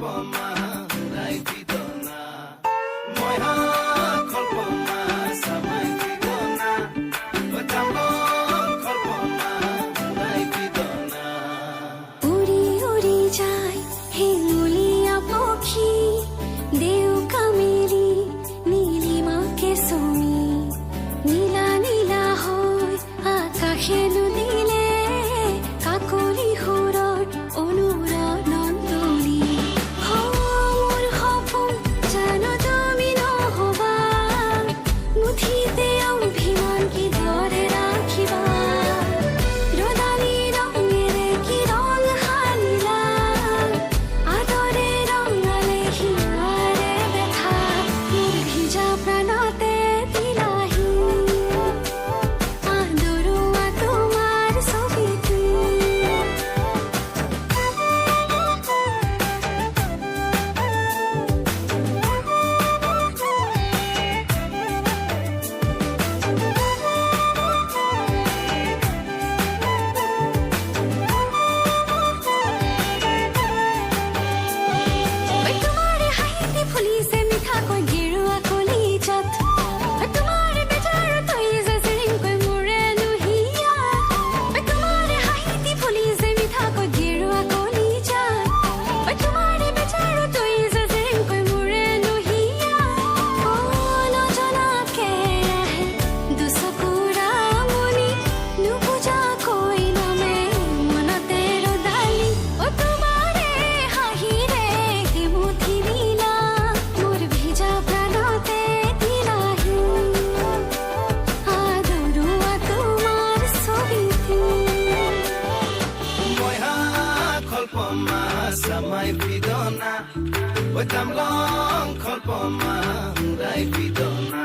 কল্পমা হুৰাই বিদনা মই কল্পমা সামাই বিদনা কল্পমা হুৰাই বিদনা উৰি উৰি যায় হেঙুলীয়া পক্ষী দেউকা মেলি নীলিমাকে চুমি নীলা নীলা হৈ আকাশে নুদিলে কাকলি সুৰৰ অনুৰণন তুলি মোৰ সপোন জানো তুমি নহবা মুঠিতে অভিমান কিদৰে ৰাখিবা ৰদালি ৰঙেৰে কি ৰং সানিলা আদৰে ৰঙালে হিমাৰে দেখা মোৰ ভিজা প্ৰাণতে দিলাহি আদৰুৱা তোমাৰ ছবিটো তোমাৰে হাঁহিতে ফুলিছে মিঠাকৈ গেৰুৱা কলিজাত তোমাৰে বেজাৰত থৈ জেজেৰিংকৈ মোৰে নুহিয়া তোমাৰে হাঁহিতে ফুলিছে মিঠাকৈ গেৰুৱা কলিজাত তোমাৰে বেজাৰত থৈ জেজেৰিংকৈ মোৰে নুহিয়া নজনাকে আহে দুচকুৰা মনি নুবুজাকৈ নামে মনতে ৰদালি তোমাৰে হাঁহিৰে মুঠি দিলা মোৰ ভিজা প্ৰাণতে দিলাহি আদৰুৱা তোমাৰ ছবিটো মই কল্পমা সামাই বিদনা কল্পমা হুৰাই বিদনা